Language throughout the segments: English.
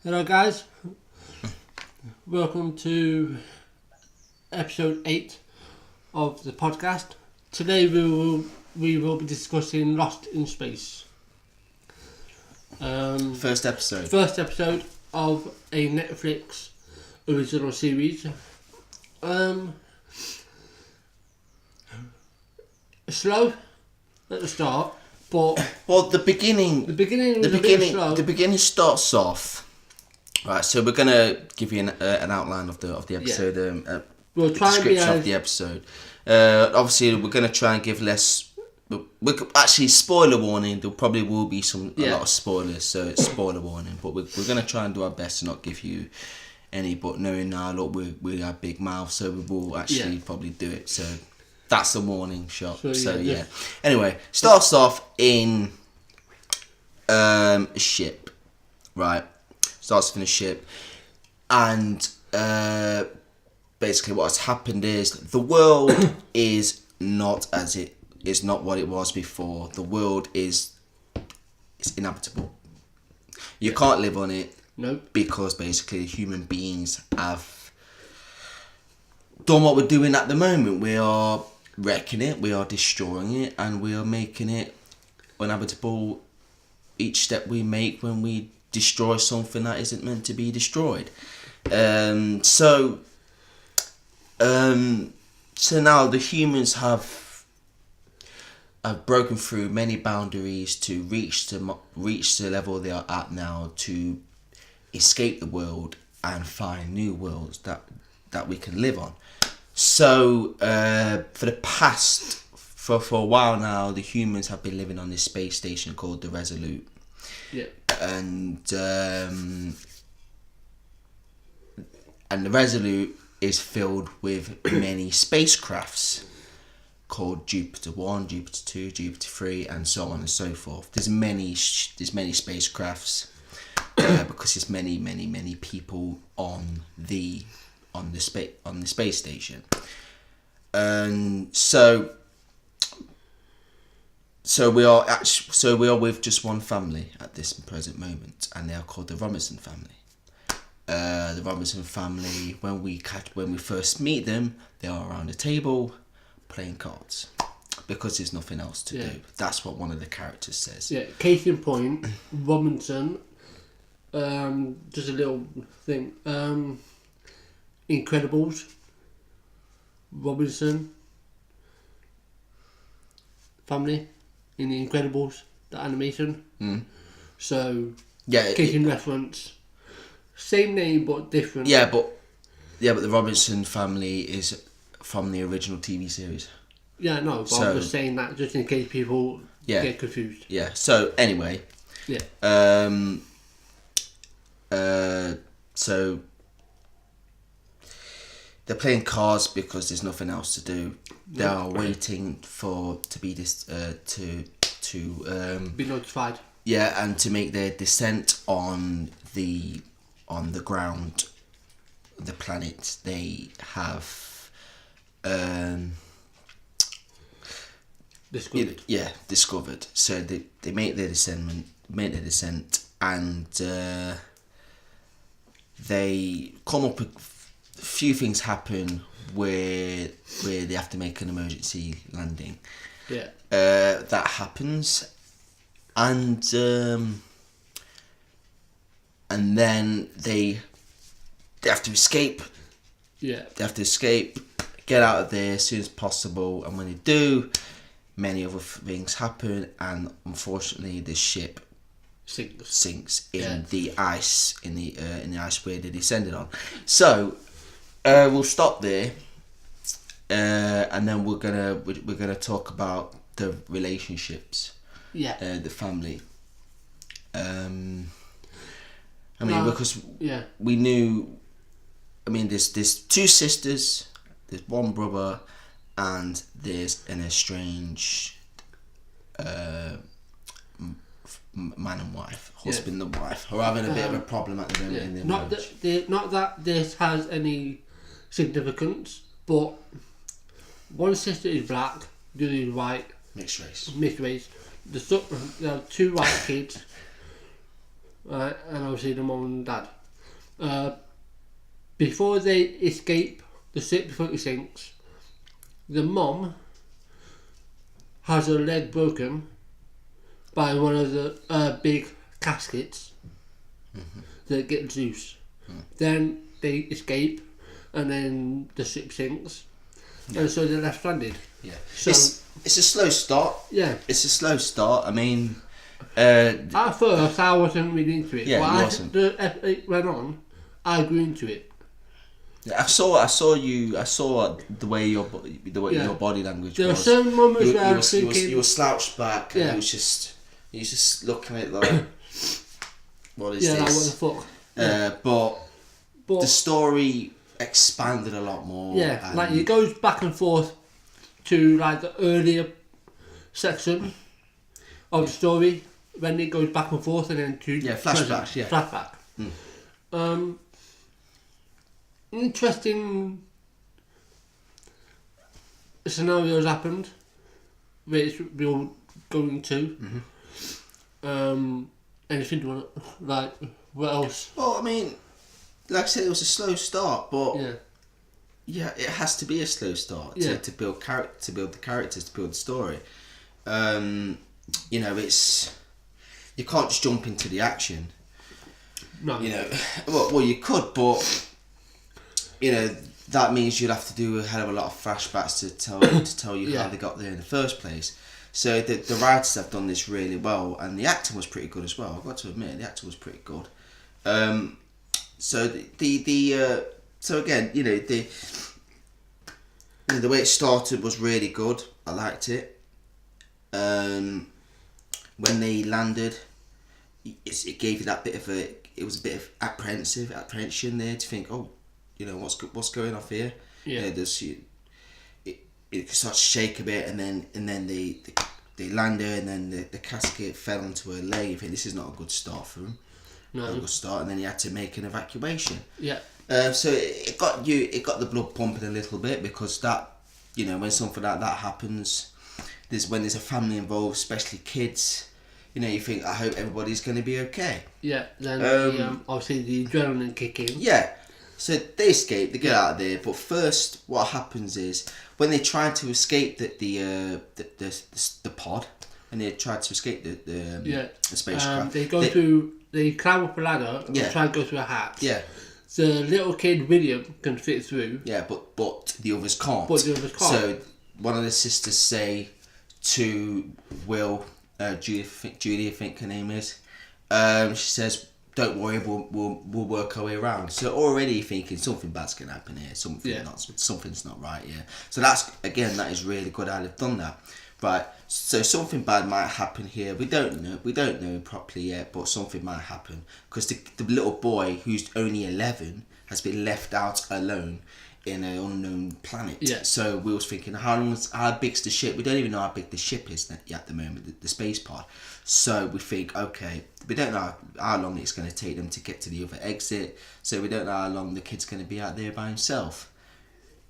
Hello guys, welcome to episode 8 of the podcast. Today we will be discussing Lost in Space. First episode of a Netflix original series. Slow at the start, but the beginning starts off right. So we're gonna give you an outline of the episode. We'll try and be of the episode. Obviously, we're gonna try and give less. Actually, spoiler warning. There probably will be a lot of spoilers, so it's spoiler warning. But we're gonna try and do our best to not give you any. But knowing now, look, we have big mouths, so we will actually probably do it. So that's a warning shot. So yeah. Anyway, starts off in a ship, right? Starts in a ship, and basically what's happened is the world is not what it was before. The world is inhabitable. You can't live on it. No. Because basically human beings have done what we're doing at the moment. We are wrecking it, we are destroying it, and we are making it uninhabitable each step we make when we destroy something that isn't meant to be destroyed. So now the humans have broken through many boundaries to reach the level they are at now, to escape the world and find new worlds that we can live on. So for a while now, the humans have been living on this space station called the Resolute. Yeah. And the Resolute is filled with many spacecrafts called Jupiter 1, Jupiter 2, Jupiter 3, and so on and so forth. There's many spacecrafts because there's many people on the space station. And so we are with just one family at this present moment, and they are called the Robinson family. The Robinson family, when we first meet them, they are around a table playing cards because there's nothing else to do. That's what one of the characters says. Yeah. Case in point, Robinson. Just a little thing. Incredibles. Robinson family in the Incredibles, the animation. So case in reference. Same name but different. Yeah, but the Robinson family is from the original TV series. Yeah, no, but I'm just saying that just in case people get confused. Yeah. So anyway. Yeah. So they're playing cards because there's nothing else to do. They are waiting to be be notified. Yeah, and to make their descent on the ground, the planet they have discovered. So they make their descent, and they come up with a few things happen where they have to make an emergency landing. Yeah. That happens, and then they have to escape. Yeah. They have to escape, get out of there as soon as possible, and when they do, many other things happen, and unfortunately the ship sinks in the ice in the ice where they descended on. So we'll stop there, and then we're gonna talk about the relationships. Yeah. The family. Because we knew. There's two sisters, there's one brother, and there's an estranged man and wife, husband and wife, who are having a bit of a problem at the moment in their marriage. Not that this has any significance, but one sister is black, the other is white. Mixed race. There are two white kids. right, and obviously the mum and dad. Before they escape the ship before it sinks, the mum has her leg broken by one of the big caskets that get loose. Then they escape, and then the ship sinks, and so they're left stranded. Yeah, so it's a slow start. Yeah, it's a slow start. I mean, at first I wasn't really into it. Yeah, but you as wasn't. it went on, I grew into it. I saw the way your body language There were was. some moments where I was thinking... You were slouched back, and you was just looking at it like, what is this? Like, what the fuck? But the story expanded a lot more. Yeah, like it goes back and forth to like the earlier section of the story, when it goes back and forth, and then to flashbacks. Flashback. Interesting scenarios happened, which we're going to. Anything to want, like, what else? Well, I mean, like I said, it was a slow start, but yeah, it has to be a slow start to build to build the characters, to build the story. You know, you can't just jump into the action. No. You know, well, you could, but you know that means you'd have to do a hell of a lot of flashbacks to tell you how they got there in the first place. So the writers have done this really well, and the acting was pretty good as well. I've got to admit, the acting was pretty good. So so again, you know, the way it started was really good. I liked it. When they landed, it gave you that bit of it was a bit of apprehension there to think, oh, you know, what's going off here. Yeah. It starts to shake a bit, and then they landed, and then the casket fell onto her leg. You think this is not a good start for him. No. Not a good start, and then he had to make an evacuation. Yeah. So it got the blood pumping a little bit, because that, you know, when something like that happens, when there's a family involved, especially kids, you know, you think, I hope everybody's going to be okay. Yeah. Then obviously the adrenaline kick in. Yeah. So they escape, they get out of there, but first what happens is, when they try to escape the pod, and they try to escape the spacecraft, they climb up a ladder and try and go through a hatch. Yeah. The little kid William can fit through. Yeah, but the others can't. So one of the sisters say to Will, Judy, I think her name is, she says, don't worry, we'll work our way around. So already thinking something bad's gonna happen here, something's not right here. So that is really good how they've done that. Right, so something bad might happen here. We don't know properly yet, but something might happen, because the little boy, who's only 11, has been left out alone in an unknown planet. Yeah. So we was thinking, how big's the ship? We don't even know how big the ship is at the moment, the space pod. So we think, okay, we don't know how long it's going to take them to get to the other exit. So we don't know how long the kid's going to be out there by himself.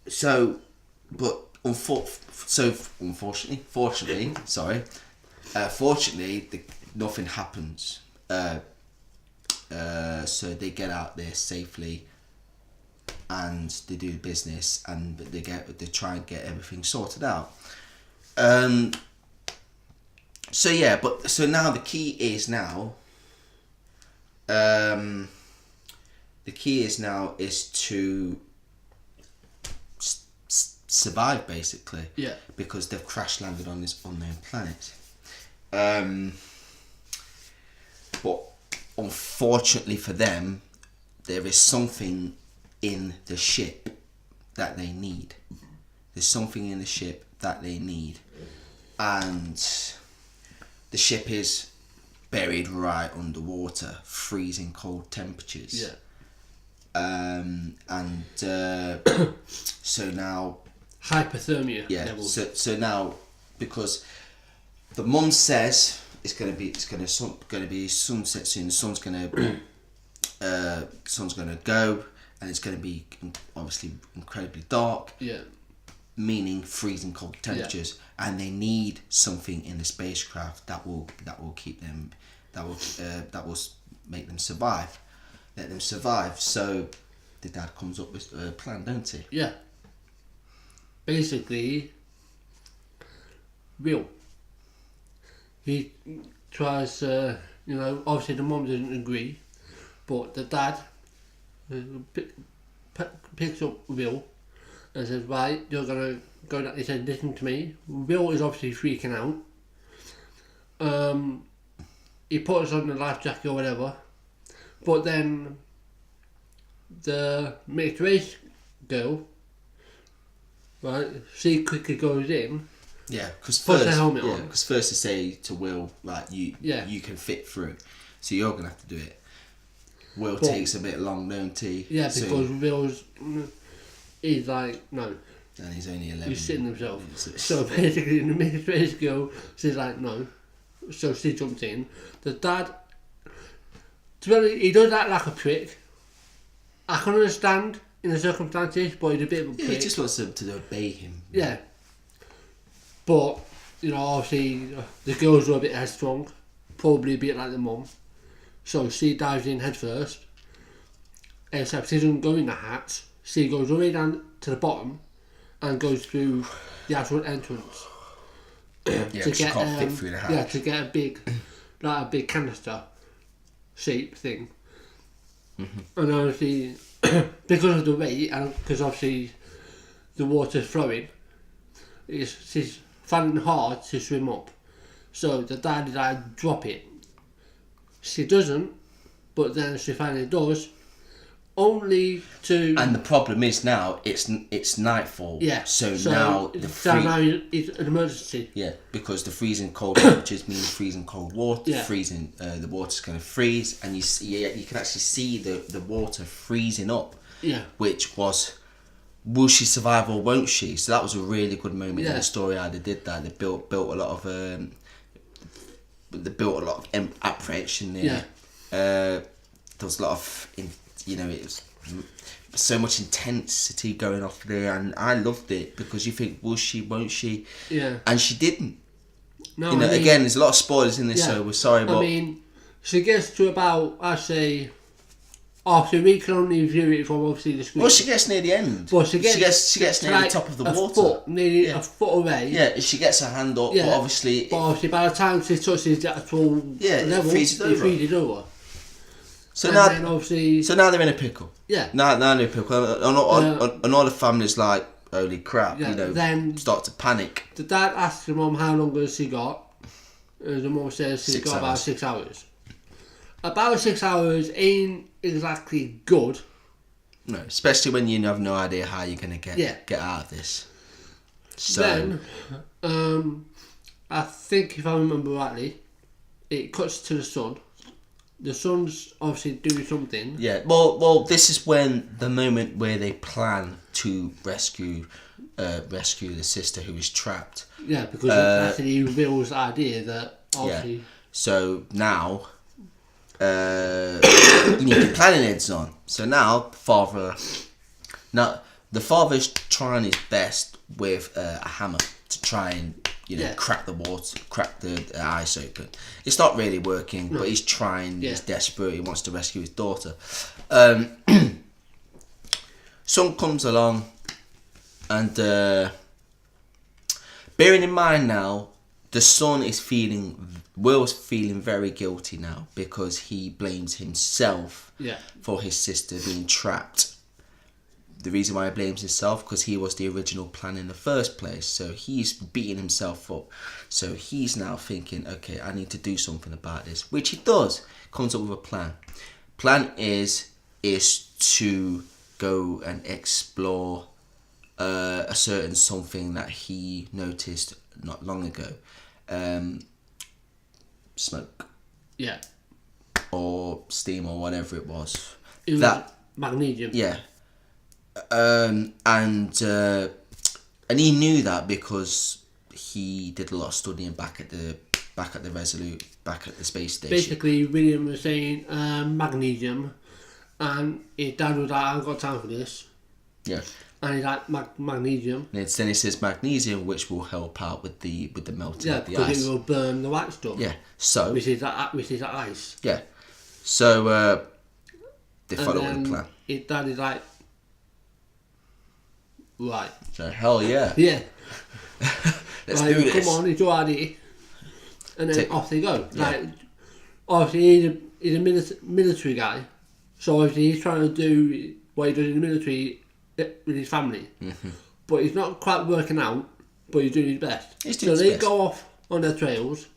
So, but fortunately, nothing happens. So they get out there safely, and they do business, and they try and get everything sorted out. So now the key is to survive, basically. Yeah. Because they've crash landed on this unknown planet. But unfortunately for them, there is something in the ship that they need. There's something in the ship that they need, and the ship is buried right underwater, freezing cold temperatures. Yeah. So now hypothermia. Yeah. Levels. So now, because the mum says it's gonna be sunset soon. The sun's gonna go, and it's gonna be obviously incredibly dark. Yeah. Meaning freezing cold temperatures, and they need something in the spacecraft that will keep them, that will make them survive, let them survive. So the dad comes up with a plan, don't he? Yeah. Basically, Will. He tries, obviously the mum doesn't agree, but the dad picks up Will and says, right, you're going to go down. He said, listen to me. Will is obviously freaking out. He puts on the life jacket or whatever, but then the mixed race girl, right, she quickly goes in. Yeah, because puts her helmet on. Because first they say to Will, like, you can fit through, so you're gonna have to do it. Will takes a bit long, don't he? Yeah, because he's like, no. And he's only 11. He's sitting himself. So basically, the mixed race girl, she's like, no. So she jumps in. The dad, to be honest, he does that like a prick. I can understand in the circumstances, but he's a bit of a prick. He just wants them to obey him. Yeah. But, obviously, the girls are a bit headstrong, probably a bit like the mum. So she dives in head first, except she doesn't go in the hatch. She goes all the way down to the bottom and goes through the actual entrance. Yeah, she can't fit through the hatch. Yeah, to get a big canister shape thing. Mm-hmm. And obviously, because of the weight, and because obviously the water's flowing, she's finding it hard to swim up. So the dad is like, drop it. She doesn't, but then she finally does, only to... And the problem is now, it's nightfall. Yeah. So now now it's an emergency. Yeah, because the freezing cold temperatures mean freezing cold water. Yeah. Freezing, the water's going to freeze, and you can actually see the water freezing up. Yeah. Which was, will she survive or won't she? So that was a really good moment in the story how they did that. They built a lot of apprehension there. Yeah. There was a lot of it was so much intensity going off there, and I loved it because you think, will she, won't she? Yeah. And she didn't. No, Again, there's a lot of spoilers in this, so we're sorry, but... I mean, she gets to about, I'd say, after we can only view it from obviously the screen. Well, she gets near the end. But she gets near like the top of the water. Nearly a foot away. Yeah, she gets her hand up, but obviously... But obviously by the time she touches the actual level, it freezes over. So and now, then obviously... So now they're in a pickle. Yeah. Now they're in a pickle. And all the family's like, holy crap, then start to panic. The dad asks the mum how long has she got. The mum says she's got about 6 hours. About 6 hours ain't exactly good. No, especially when you have no idea how you're going to get out of this. So then, I think if I remember rightly, it cuts to the son. The son's obviously doing something. Yeah, well, this is when the moment where they plan to rescue the sister who is trapped. Yeah, because actually reveals the idea that obviously... Yeah. So now, you need the planning heads on. So now, the father's trying his best with a hammer to try and crack the ice open. It's not really working, but he's trying. He's desperate. He wants to rescue his daughter. Son comes along, and bearing in mind now, the son is Will's feeling very guilty now because he blames himself for his sister being trapped. The reason why he blames himself, because he was the original plan in the first place. So he's beating himself up. So he's now thinking, okay, I need to do something about this, which he does. Comes up with a plan. Plan is to go and explore a certain something that he noticed not long ago. Smoke. Yeah. Or steam or whatever it was. It was magnesium. Yeah. And he knew that because he did a lot of studying back at the Resolute, back at the space station. Basically, William was saying magnesium, and his dad was like, "I haven't got time for this." Yeah. And he's like, magnesium. And then he says magnesium, which will help out with the melting of the ice. Yeah, because it will burn the white stuff. Yeah. So. Which is that ice. Yeah. So they follow the plan. His dad is like, right. So hell yeah. Yeah. Let's like, do this. Come on, it's your idea. And then off they go. Yeah. Like, obviously he's a military guy, so obviously he's trying to do what he does in the military with his family. Mm-hmm. But he's not quite working out, but he's doing his best. So they go off on their trails,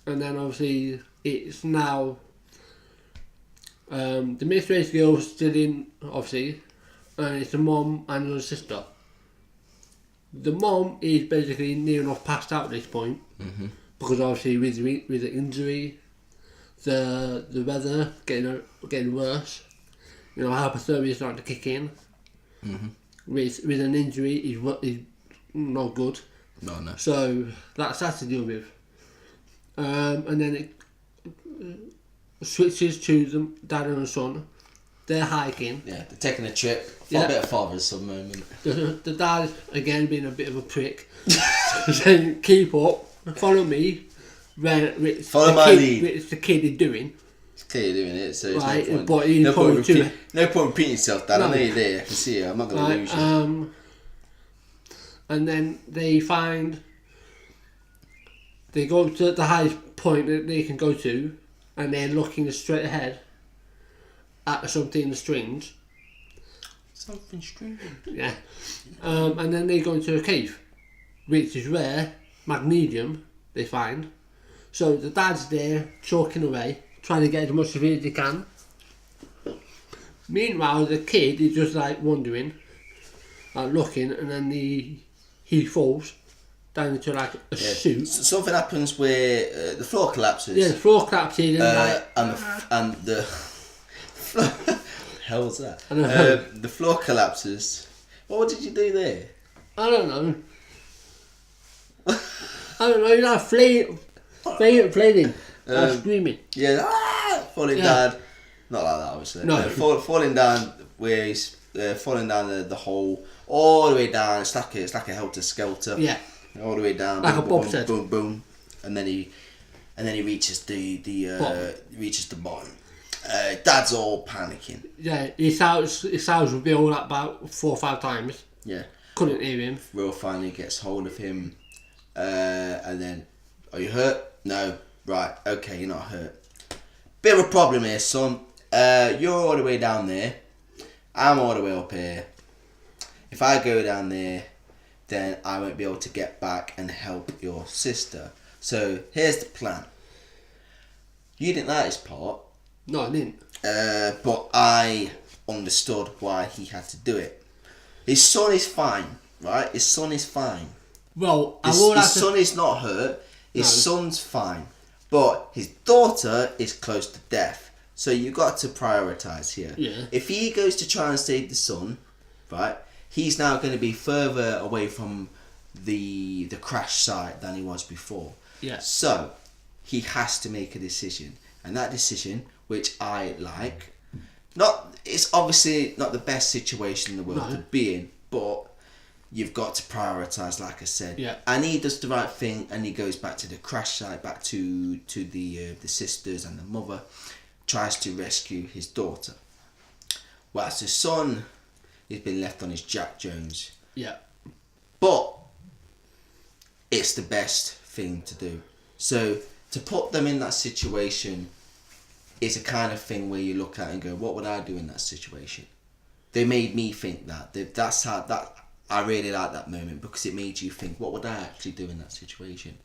and then obviously it's now the misrace girl's still in, obviously, and it's the mum and the sister. The mum is basically near enough passed out at this point, mm-hmm. because obviously with the injury, the weather getting worse, hypothermia is starting to kick in. Mm-hmm. With an injury, he's not good. No. So that's to deal with. And then it switches to the dad and the son. They're hiking. Yeah, they're taking a trip. For a bit of father-son moment. The dad, again, being a bit of a prick, saying, keep up, follow me. Follow my lead. It's the kid is doing. It's clearly doing it, so it's right, no point. But he's No point repeating yourself, Dad. I know you're there. I can see you. I'm not going to lose you. And then they go to the highest point that they can go to, and they're looking straight ahead at something strange. Something strange. Yeah. And then they go into a cave, which is where magnesium they find. So the dad's there, choking away, trying to get as much of it as he can. Meanwhile, the kid is just like wondering, like looking, and then he falls down into like a chute. Something happens where the floor collapses. Yeah, the floor collapses and the floor. Hell was that? The floor collapses. What did you do there? I don't know. You're like flailing, screaming. Yeah, falling down. Not like that, obviously. No. Falling down where he's falling down the hole all the way down. It's like a helter skelter. Yeah. All the way down. Like boom, a bobsled. Boom, boom, and then he reaches the bottom. Dad's all panicking. Yeah, his house would be all about 4 or 5 times. Yeah. Couldn't hear him. Will finally gets hold of him, and then, are you hurt? No. Right. Okay, you're not hurt. Bit of a problem here, son. You're all the way down there. I'm all the way up here. If I go down there, then I won't be able to get back and help your sister. So here's the plan. You didn't like this part. No, I didn't. But I understood why he had to do it. His son is fine, right? His son is fine. Well, his son is not hurt. His son's fine. But his daughter is close to death. So you got to prioritise here. Yeah. If he goes to try and save the son, right, he's now going to be further away from the crash site than he was before. Yeah. So he has to make a decision. And that decision, which I like, it's obviously not the best situation in the world to be in, but you've got to prioritise, like I said. Yeah. And he does the right thing, and he goes back to the crash site, back to the sisters and the mother, tries to rescue his daughter. Whilst his son has been left on his Jack Jones. Yeah. But it's the best thing to do. So to put them in that situation is a kind of thing where you look at it and go, what would I do in that situation? They made me think that. I really like that moment, because it made you think, what would I actually do in that situation?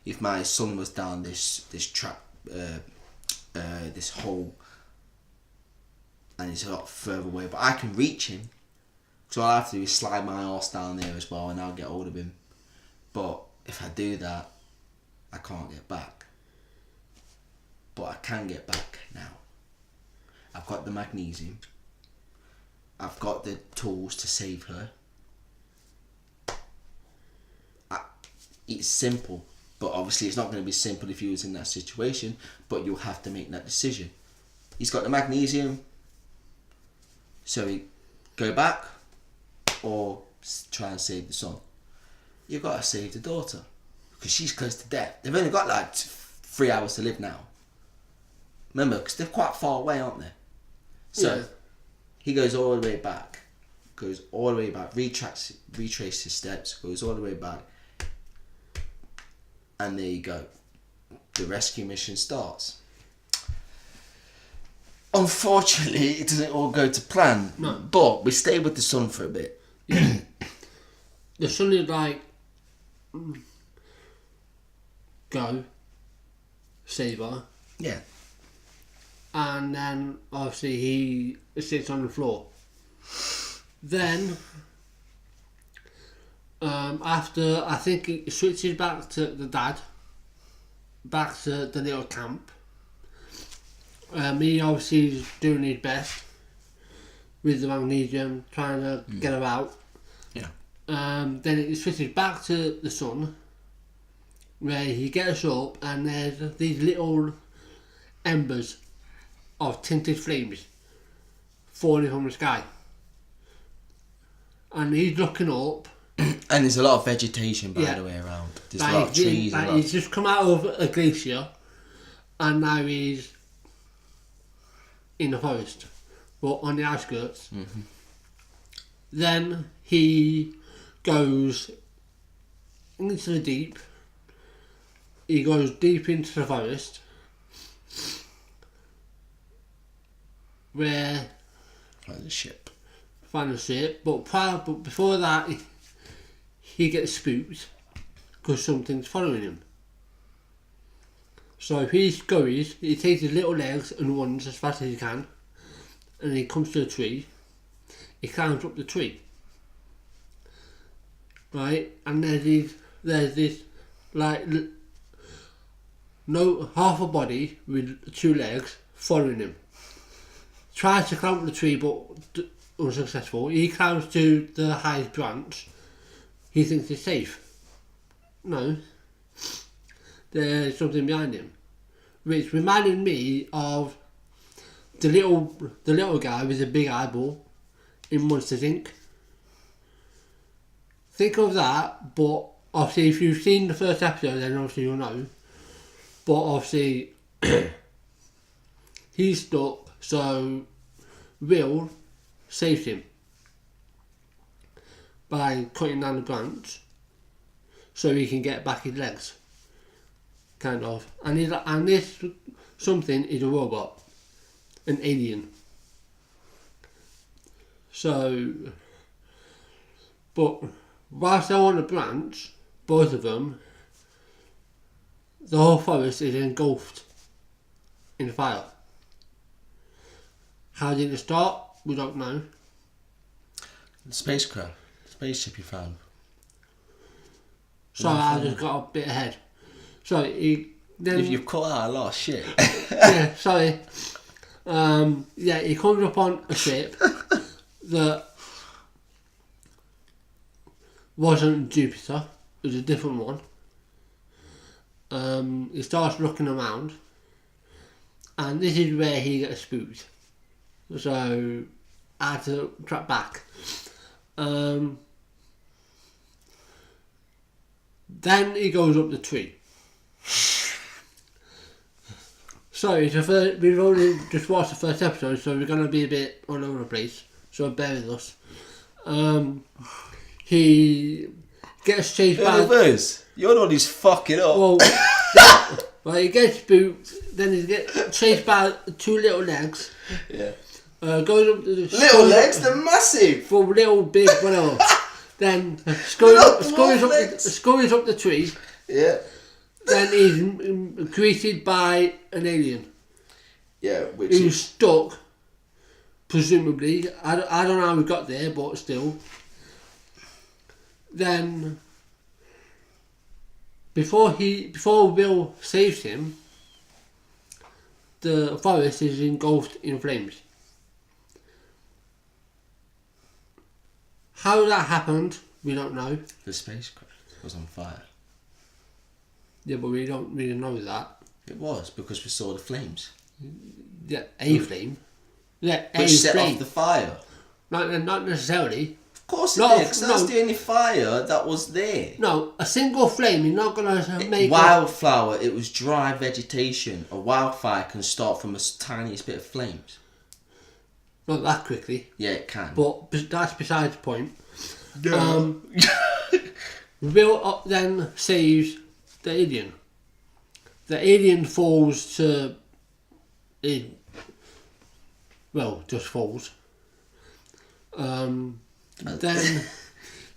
If my son was down this trap, this hole, and he's a lot further away, but I can reach him, so all I have to do is slide my arse down there as well, and I'll get hold of him. But if I do that, I can't get back. But I can get back now. I've got the magnesium. I've got the tools to save her. It's simple, but obviously it's not going to be simple if you was in that situation, but you'll have to make that decision. He's got the magnesium, so he go back or try and save the son. You've got to save the daughter, because she's close to death. They've only got like 3 hours to live now. Remember, because they're quite far away, aren't they? So he goes all the way back, retraces his steps, goes all the way back, and there you go. The rescue mission starts. Unfortunately, it doesn't all go to plan. No. But we stay with the son for a bit. Yeah. The son is like, go, save her. Yeah. And then obviously he sits on the floor. Then after, I think he switches back to the dad, back to the little camp. He obviously is doing his best with the magnesium, trying to get her out. Yeah. Then it switches back to the sun, where he gets up and there's these little embers of tinted flames falling from the sky. And he's looking up. And there's a lot of vegetation, by the way, around. There's a lot of trees. He's just come out of a glacier and now he's in the forest, but on the outskirts. Mm-hmm. Then he goes into the deep. He goes deep into the forest, where Like the ship. find the ship. But before that, he gets spooked because something's following him. So if he scurries, he takes his little legs and runs as fast as he can, and he comes to a tree. He climbs up the tree, right? And there's this like no half a body with 2 legs following him. Tries to climb up the tree but unsuccessful. He climbs to the highest branch. He thinks it's safe. No. There's something behind him, which reminded me of the little guy with the big eyeball in Monsters Inc. Think of that, but obviously if you've seen the first episode, then obviously you'll know. But obviously he's stuck, so Will saves him by cutting down the branch so he can get back his legs. Kind of. And this something is a robot. An alien. So, but whilst they're on the branch, both of them, the whole forest is engulfed in fire. How did it start? We don't know. The spaceship you found. Sorry, I just got a bit ahead. So You've cut out a lot of shit. Yeah, sorry. He comes up on a ship that wasn't Jupiter, it was a different one. He starts looking around, and this is where he gets spooked. So I had to track back. Then he goes up the tree. Sorry, we've only just watched the first episode, so we're going to be a bit all over the place, so bear with us. He gets chased by... You're the one who's fucking up. Well, he gets spooked, then he gets chased by 2 little legs. Yeah. Goes up the... Little legs? They're massive! For little, big, whatever. Then scurries up the tree. Yeah. Then he's greeted by an alien. Yeah, who's stuck, presumably. I don't know how we got there, but still. Then, before Will saves him, the forest is engulfed in flames. How that happened, we don't know. The spacecraft was on fire. Yeah, but we don't really know that. It was, because we saw the flames. Yeah, a flame. Yeah, Which set off the fire. Not necessarily. course it did, because that's the only fire that was there. No, a single flame, you're not going to make... Wildflower, it was dry vegetation. A wildfire can start from a tiniest bit of flames. Not that quickly. Yeah, it can. But that's besides the point. No. Will then saves the alien. The alien falls to... just falls. Then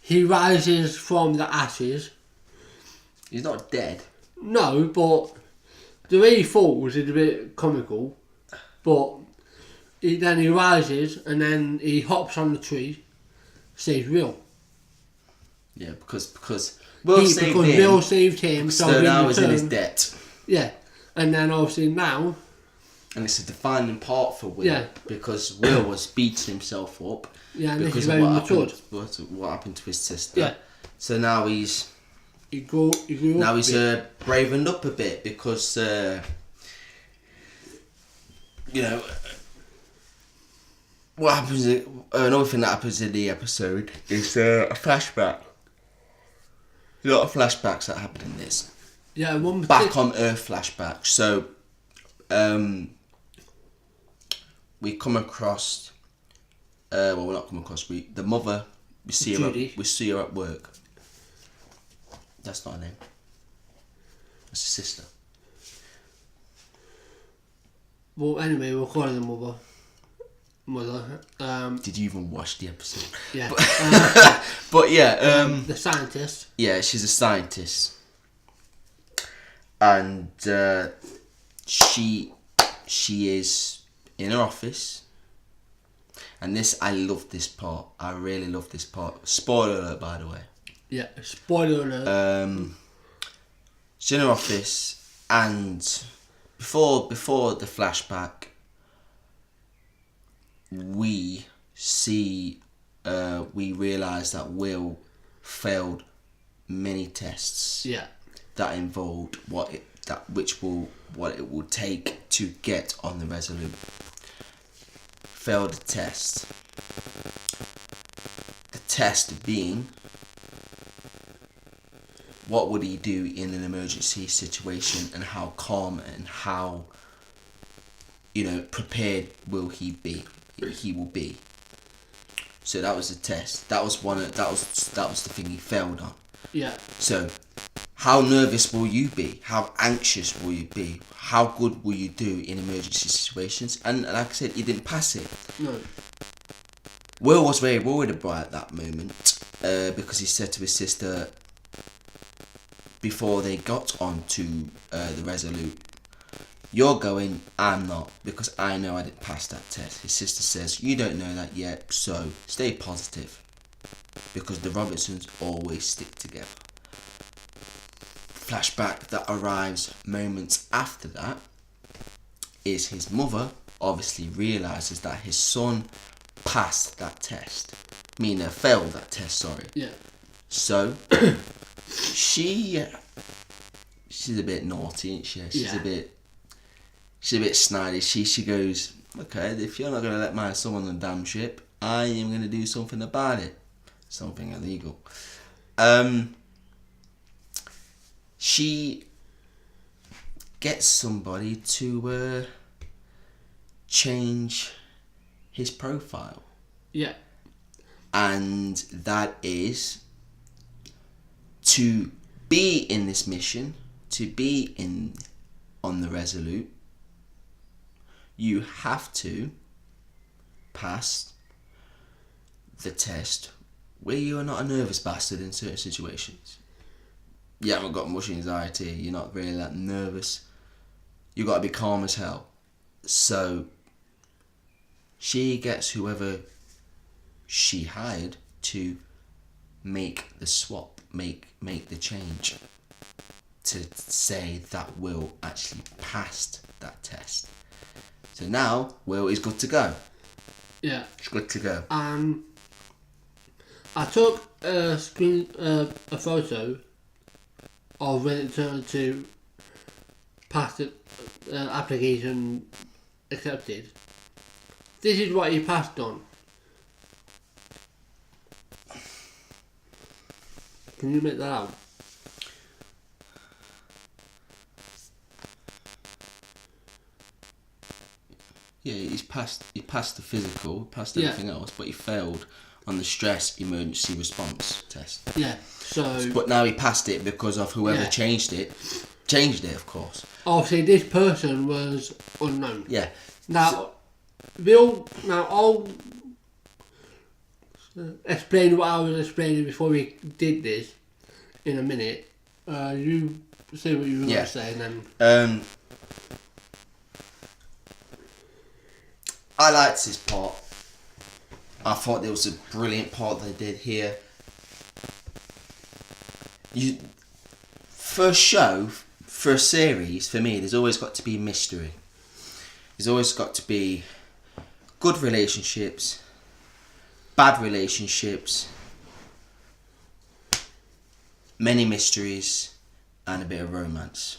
he rises from the ashes. He's not dead. No, but the way he falls is a bit comical. But then he rises and then he hops on the tree, saves Will. Yeah, because Will saved him. Will saved him. So now he's in his debt. Yeah, and then obviously now... And it's a defining part for Will. Yeah. Because Will was beating himself up. Yeah, and because he's very matured. What happened to his sister. Yeah. So now he's... He grew now up he's bravened up a bit because... what happens... another thing that happens in the episode is a flashback. A lot of flashbacks that happen in this. Yeah, one Back on Earth flashback. So... we come across, we're not come across. The mother, we see her at work. That's not her name. That's her sister. Well, anyway, we're calling her mother. Did you even watch the episode? Yeah. But yeah, the scientist. Yeah, she's a scientist, and she is in her office, and I love this part. I really love this part. Spoiler alert, by the way. Yeah, spoiler alert. She's in her office, and before the flashback, we realise that Will failed many tests. Yeah. That involved what it will take to get on the Resolute. Failed the test. The test being, what would he do in an emergency situation, and how calm and how prepared will he be? He will be. So that was the test. That was the thing he failed on. Yeah. So, how nervous will you be? How anxious will you be? How good will you do in emergency situations? And like I said, he didn't pass it. No. Will was very worried about that moment because he said to his sister before they got onto the Resolute, "You're going, I'm not, because I know I didn't pass that test." His sister says, "You don't know that yet, so stay positive, because the Robinsons always stick together." Flashback that arrives moments after that is his mother obviously realises that his son passed that test, meaning failed that test, sorry. Yeah. So she's a bit naughty, isn't she? She's a bit snidey. She goes, "Okay, if you're not going to let my son on the damn ship, I am going to do something about it. Something illegal." She gets somebody to change his profile. Yeah. And that is to be in this mission, to be on the Resolute, you have to pass the test where you are not a nervous bastard in certain situations. You haven't got much anxiety, you're not really that nervous, you got to be calm as hell. So she gets whoever she hired to make the swap, make the change, to say that Will actually passed that test. So now Will is good to go. Yeah. It's good to go. I took a photo of when it turned to pass the application accepted. This is what he passed on. Can you make that out? Yeah, he passed the physical, passed everything else, but he failed on the stress emergency response test. Yeah, so... But now he passed it because of whoever changed it, of course. Obviously, this person was unknown. Yeah. Now, I'll explain what I was explaining before we did this in a minute. You say what you were going to say, and then... I liked this part. I thought there was a brilliant part they did here. For a show, for a series, for me, there's always got to be mystery. There's always got to be good relationships, bad relationships, many mysteries, and a bit of romance.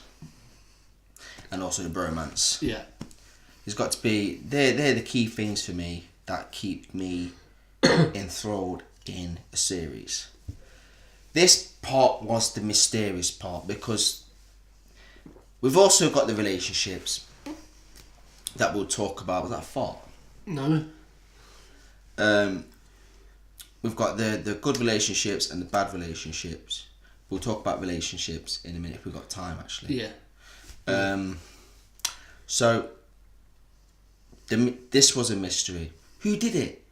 And also the bromance. Yeah. There's got to be... They're the key things for me that keep me enthralled in a series. This part was the mysterious part because we've also got the relationships that we'll talk about. Was that a fart? No. We've got the good relationships and the bad relationships. We'll talk about relationships in a minute if we've got time, actually. Yeah. So... This was a mystery. Who did it?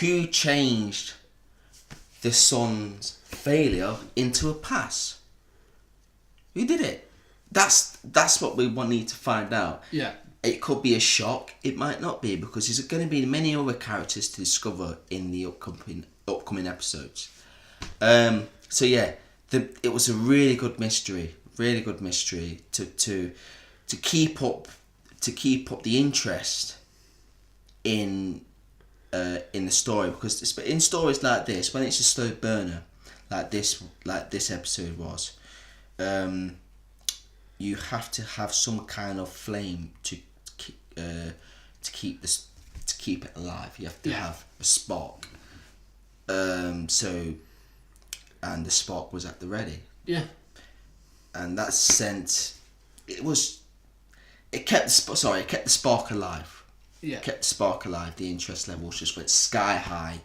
Who changed the son's failure into a pass? Who did it? That's what we need to find out. Yeah. It could be a shock. It might not be because there's going to be many other characters to discover in the upcoming episodes. So yeah, it was a really good mystery. Really good mystery to keep up. To keep up the interest in the story, because in stories like this, when it's a slow burner, like this episode was, you have to have some kind of flame to keep it alive. You have to have a spark. And the spark was at the ready. Yeah. And that scent, It kept the spark alive. Yeah. Kept the spark alive. The interest levels just went sky high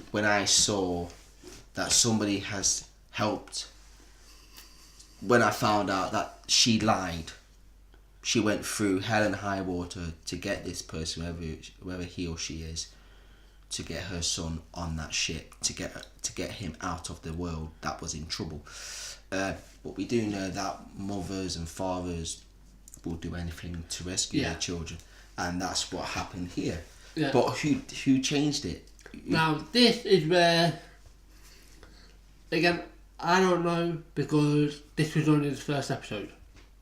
when I saw that somebody has helped. When I found out that she lied, she went through hell and high water to get this person, whoever he or she is, to get her son on that ship, to get him out of the world that was in trouble. But we do know that mothers and fathers will do anything to rescue their children, and that's what happened here. Yeah. But who changed it? Now this is where, again, I don't know because this was only the first episode,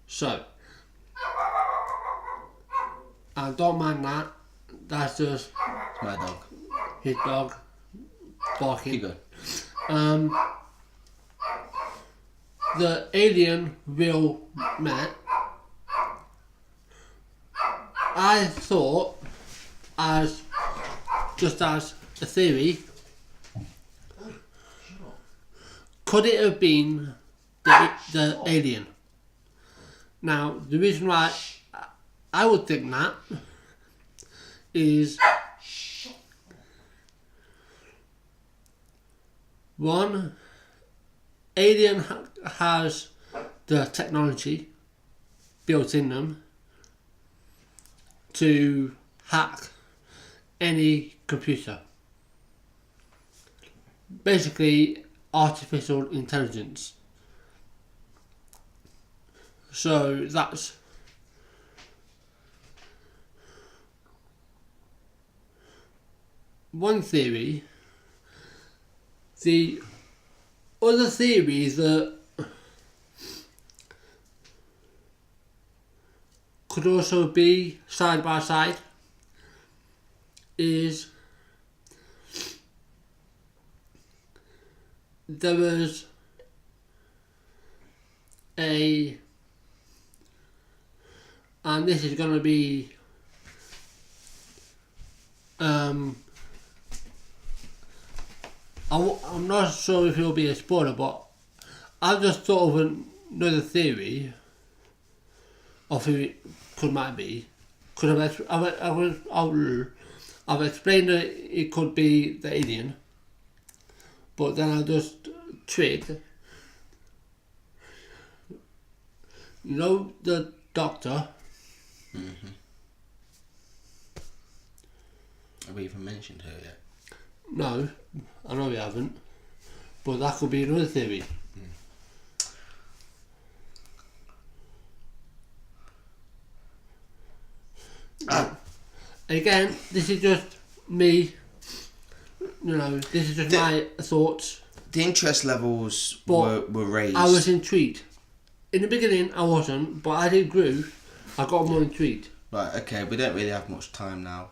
so I don't mind that. That's just It's my dog. His dog barking. Keep going. The alien Will met. I thought, as a theory, could it have been the alien? Now, the reason why I would think that is, one, alien has the technology built in them to hack any computer. Basically, artificial intelligence. So that's one theory. The other theory that could also be side by side is there was and this is going to be I'm not sure if it'll be a spoiler, but I've just thought of another theory of who it might be. Because I've explained that it could be the alien, but then I just tricked. You know the doctor? Mm-hmm. Have we even mentioned her yet? No, I know we haven't. But that could be another theory. Again, this is just me. This is just my thoughts. The interest levels were raised. I was intrigued. In the beginning, I wasn't, but as it grew, I got more intrigued. Right, okay, we don't really have much time now.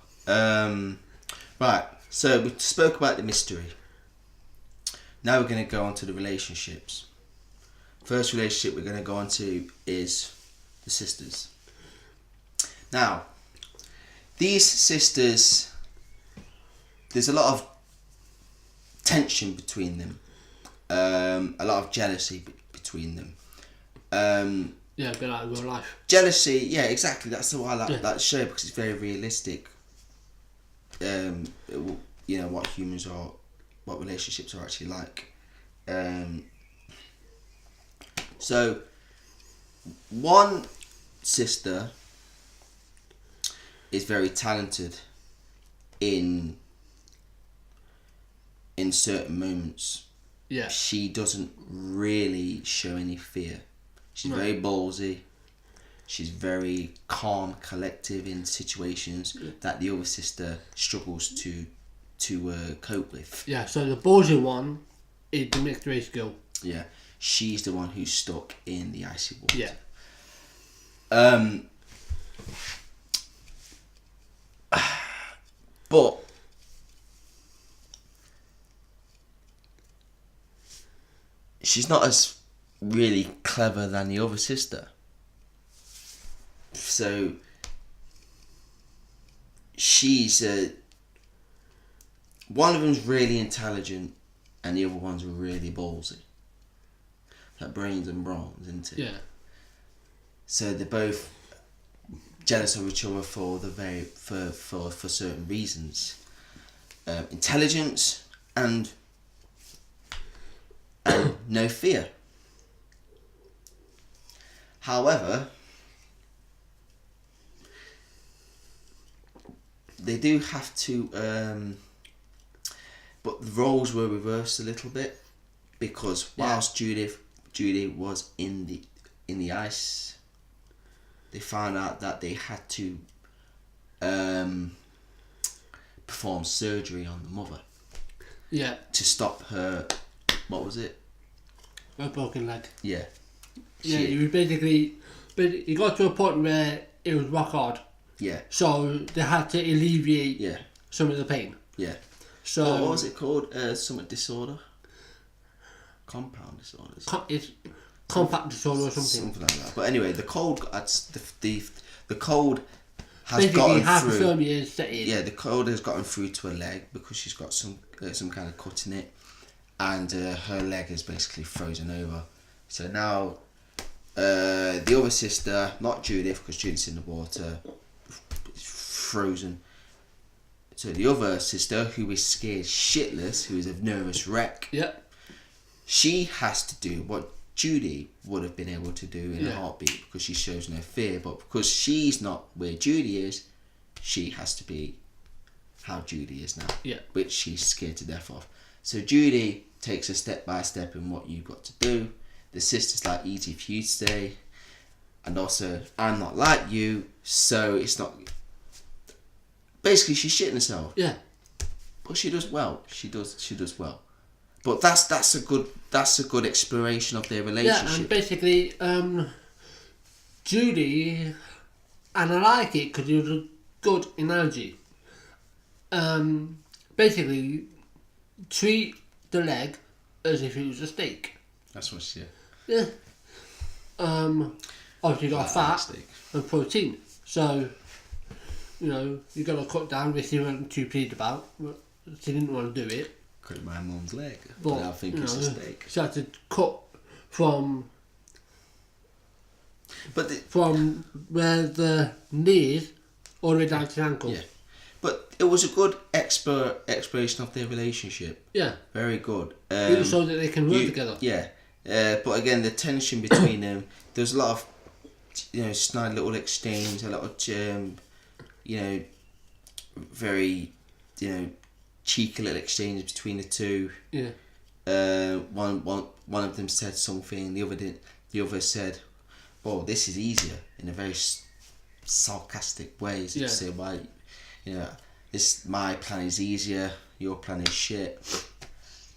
Right, so we spoke about the mystery. Now we're going to go on to the relationships. First relationship we're going to go on to is the sisters. Now, these sisters, there's a lot of tension between them. A lot of jealousy between them. Yeah, a bit like real life. Jealousy, yeah, exactly. That's why I like that show, because it's very realistic. What humans are, what relationships are actually like. So, one sister is very talented in certain moments. Yeah. She doesn't really show any fear. She's very ballsy. She's very calm, collective in situations that the other sister struggles to cope with. Yeah, so the ballsy one is the mixed race girl. Yeah. She's the one who's stuck in the icy water. Yeah. But she's not as really clever than the other sister. So she's one of them's really intelligent and the other one's really ballsy. Like brains and bronze, isn't it? Yeah. So they're both jealous of each other for certain reasons. Intelligence and no fear. However, they do have to, but the roles were reversed a little bit, because whilst Judy was in the ice, they found out that they had to perform surgery on the mother. Yeah. To stop her, what was it? Her broken leg. Yeah. Yeah, it was basically, but it got to a point where it was rock hard. Yeah. So they had to alleviate some of the pain. Yeah. So what was it called? Something disorder? Compound disorders. It's compact disorder or something. Something like that. But anyway, the cold, the cold has basically gotten half through. hypothermia is set in. Yeah, the cold has gotten through to her leg because she's got some kind of cut in it, and her leg is basically frozen over. So now, the other sister, not Judith, because Judith's in the water, is frozen. So the other sister, who is scared shitless, who is a nervous wreck, she has to do what Judy would have been able to do in a heartbeat, because she shows no fear. But because she's not where Judy is, she has to be how Judy is now, which she's scared to death of. So Judy takes a step by step in what you've got to do. The sister's like, easy for you to say, and also I'm not like you, so it's not. Basically, she's shitting herself. Yeah. But she does well. She does well. But that's a good exploration of their relationship. Yeah, and basically, Judy, and I like it because it was a good analogy. Basically, treat the leg as if it was a steak. That's what she said. Yeah. Obviously, you got fat and protein, so you got to cut down, which she wasn't too pleased about. She didn't want to do it. Cut my mum's leg, but I think it's a steak. She had to cut from from where the knees all the way down to the ankle. Yeah, but it was a good exploration of their relationship. Yeah, very good. So that they can work together. Yeah, but again, the tension between them. There's a lot of snide little exchange, a lot of very cheeky little exchanges between the two. Yeah. One of them said something, the other didn't. The other said, "Well, this is easier," in a very sarcastic way. So to say, "Why, this my plan is easier, your plan is shit."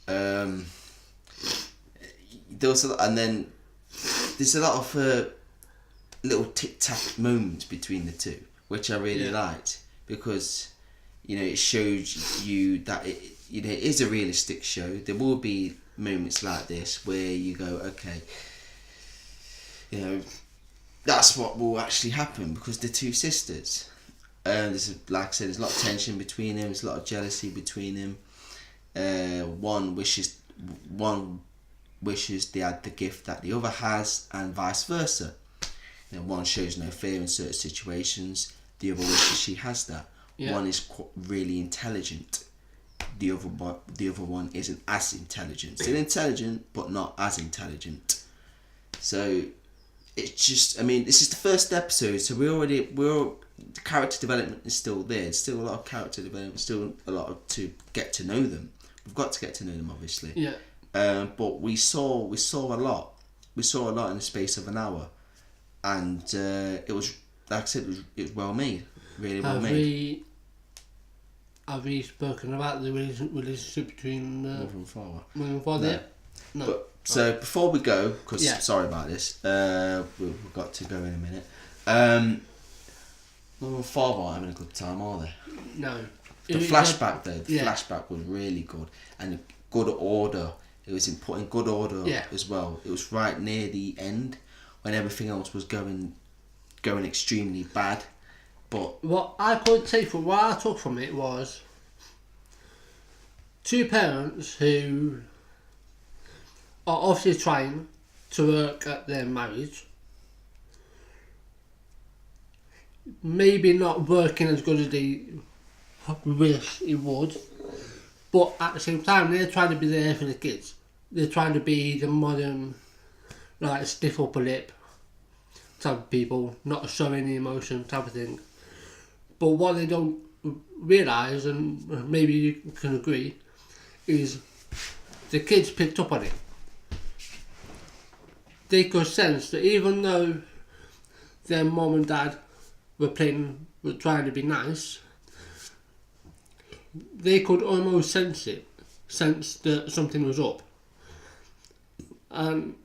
There was and then there's a lot of little tic tac moments between the two, which I really liked, because it shows you that it is a realistic show. There will be moments like this where you go, okay, that's what will actually happen, because they're two sisters. There's, like I said, there's a lot of tension between them. There's a lot of jealousy between them. One wishes they had the gift that the other has, and vice versa. One shows no fear in certain situations. The other wishes she has that. Yeah. One is really intelligent. The other one isn't as intelligent. Still intelligent, but not as intelligent. So it's just, this is the first episode, so the character development is still there. There's still a lot of character development, still a lot to get to know them. We've got to get to know them, obviously. Yeah. But we saw a lot. We saw a lot in the space of an hour, and it was, like I said, it was well made, really well made. Have we spoken about the relationship between mother and father? Mother and father? No. But, so before we go, because sorry about this, we've got to go in a minute. Mother and father aren't having a good time, are they? No. The flashback flashback was really good, and good order. It was put in good order as well. It was right near the end when everything else was going extremely bad. But what I took from it was two parents who are obviously trying to work at their marriage, maybe not working as good as they wish it would, but at the same time they're trying to be there for the kids. They're trying to be the modern, like, stiff upper lip type of people, not show any emotion type of thing. But what they don't realise, and maybe you can agree, is the kids picked up on it. They could sense that even though their mum and dad were trying to be nice, they could almost sense that something was up. And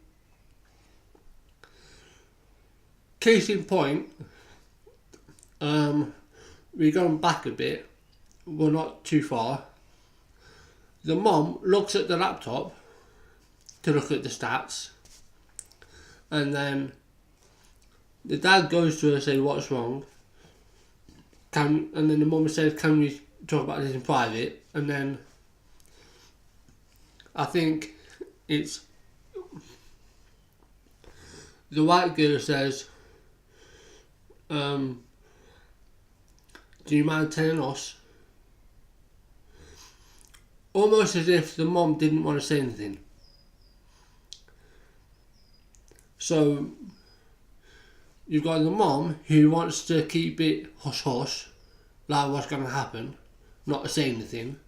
case in point, we're going back a bit, we're not too far. The mum looks at the laptop to look at the stats, and then the dad goes to her and says, "What's wrong?" And then the mum says, "Can we talk about this in private?" And then I think it's the white girl says, "Do you mind telling us?" Almost as if the mum didn't want to say anything. So you've got the mum who wants to keep it hush hush, like what's going to happen, not to say anything.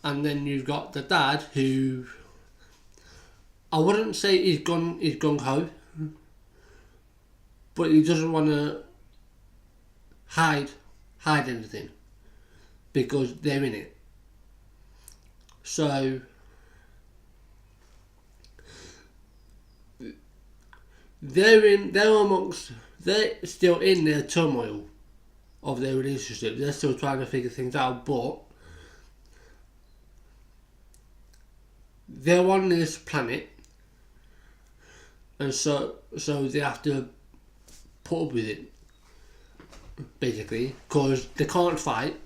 And then you've got the dad who, I wouldn't say he's gung ho, but he doesn't want to hide anything because they're in it. So they're still in their turmoil of their relationship. They're still trying to figure things out, but they're on this planet, and so they have to put up with it, basically, because they can't fight,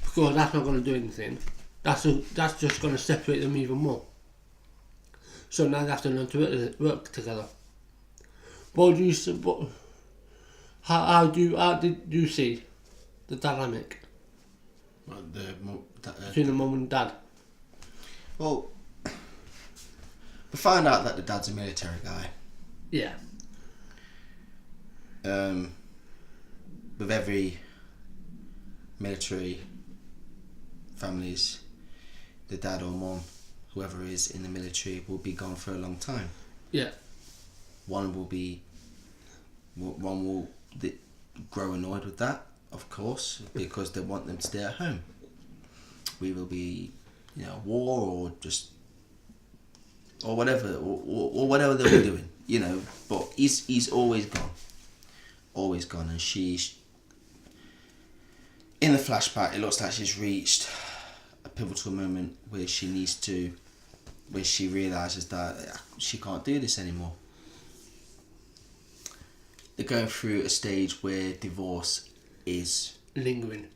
because that's not going to do anything, that's just going to separate them even more. So now they have to learn to work together. How did you see the dynamic between the mum and dad? Well, we found out that the dad's a military guy. Yeah. With every military families, the dad or mum, whoever is in the military, will be gone for a long time. Yeah. One will grow annoyed with that, of course, because they want them to stay at home. We will be, war or whatever, or whatever they'll be doing, But he's always gone, and she's in the flashback. It looks like she's reached a pivotal moment where she realizes that she can't do this anymore. They're going through a stage where divorce is lingering.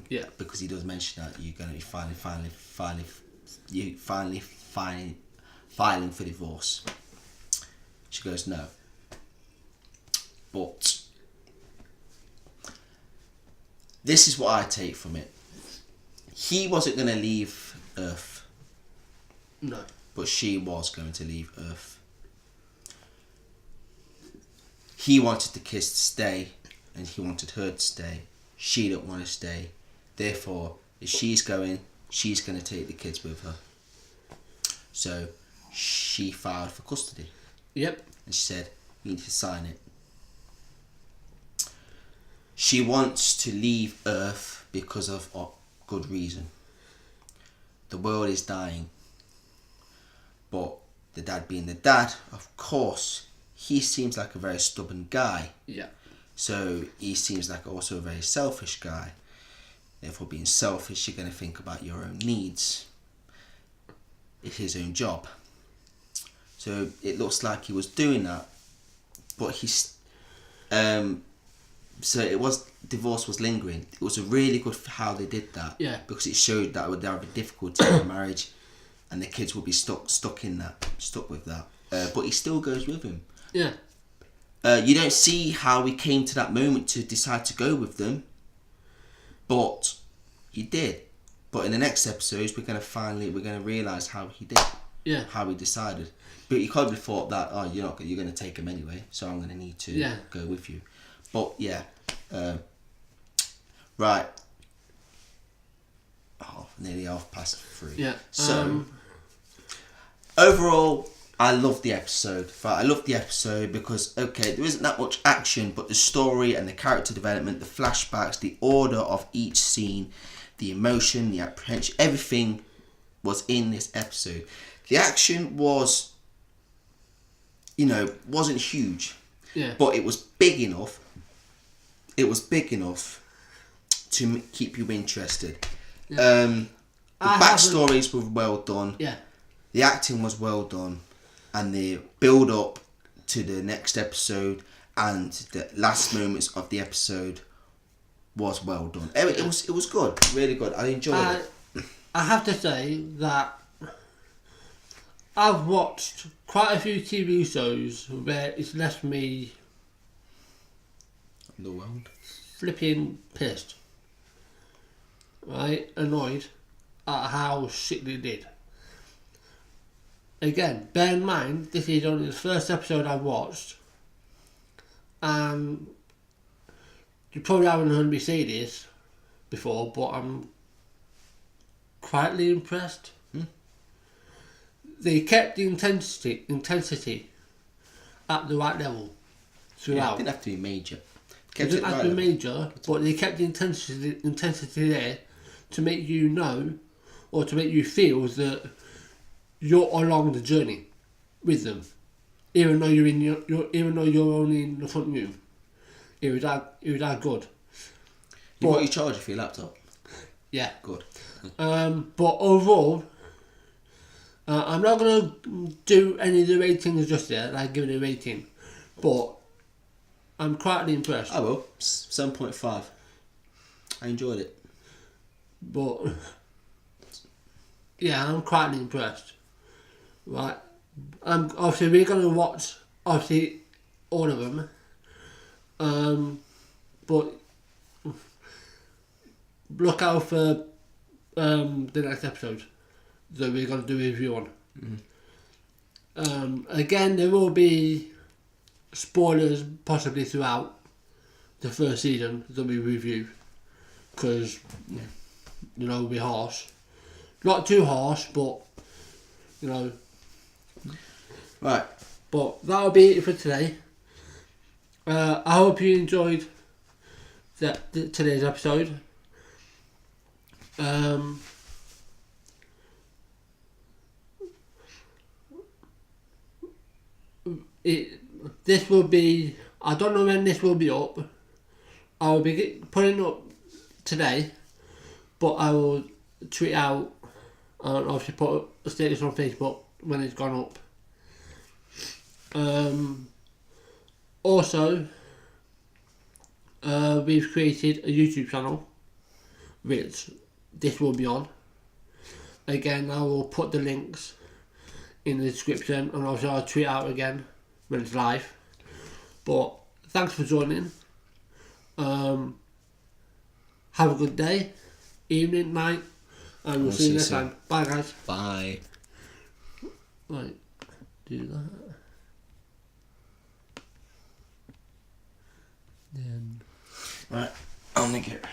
Yeah. Because he does mention that you're going to be filing for divorce. She goes, no. But this is what I take from it. He wasn't going to leave Earth. No. But she was going to leave Earth. He wanted the kids to stay, and he wanted her to stay. She didn't want to stay. Therefore, if she's going, she's going to take the kids with her. So, she filed for custody. Yep. And she said, you need to sign it. She wants to leave Earth because of a good reason. The world is dying. But the dad being the dad, of course, he seems like a very stubborn guy. Yeah. So he seems like also a very selfish guy. Therefore, being selfish, you're going to think about your own needs. It's his own job. So it looks like he was doing that, but he's so it was, divorce was lingering. It was a really good how they did that. Yeah. Because it showed that they have a difficulty in marriage, and the kids will be stuck with that. But he still goes with him. Yeah. You don't see how he came to that moment to decide to go with them, but he did. But in the next episodes, we're gonna realise how he did. Yeah. How he decided. But he probably thought that, you're gonna take him anyway, so I'm gonna need to go with you. But yeah, right. Nearly 3:30. Yeah. So overall, I love the episode. I love the episode because, there isn't that much action, but the story and the character development, the flashbacks, the order of each scene, the emotion, the apprehension, everything was in this episode. The action was, wasn't huge, but it was big enough. It was big enough to keep you interested. Yeah. The backstories were well done. Yeah. The acting was well done, and the build up to the next episode and the last moments of the episode was well done. It was good, really good. I enjoyed it. I have to say that I've watched quite a few TV shows where it's left me Underwhelmed. flipping pissed, right? Annoyed at how shit they did. Again, bear in mind, this is only the first episode I've watched, and you probably haven't heard me say this before, but I'm quietly impressed. They kept the intensity at the right level throughout. Yeah, it didn't have to be major. It didn't have to be major, but they kept the intensity there to make you know, or to make you feel that you're along the journey with them, even though even though you're only in the front room. It was that good. You got your charger for your laptop? Yeah. Good. But overall, I'm not going to do any of the ratings just yet, like giving it a rating, but I'm quietly impressed. I will. 7.5. I enjoyed it. But Yeah, I'm quite impressed. Right. Obviously, we're going to watch, obviously, all of them. But look out for the next episode that we're going to do a review on. Again, there will be spoilers possibly throughout the first season that we review, because you know, we're harsh, not too harsh, but you know. Right. But that'll be it for today. I hope you enjoyed today's episode. This will be, I don't know when this will be up. I will be putting it up today, but I will tweet out and obviously put a status on Facebook when it's gone up. Also, we've created a YouTube channel which this will be on. Again, I will put the links in the description, and obviously I'll tweet out again when it's live. But thanks for joining. Have a good day, evening, night, and we'll see you next time. Bye, guys. Bye. Right, do that. Then. Right, I'll make it.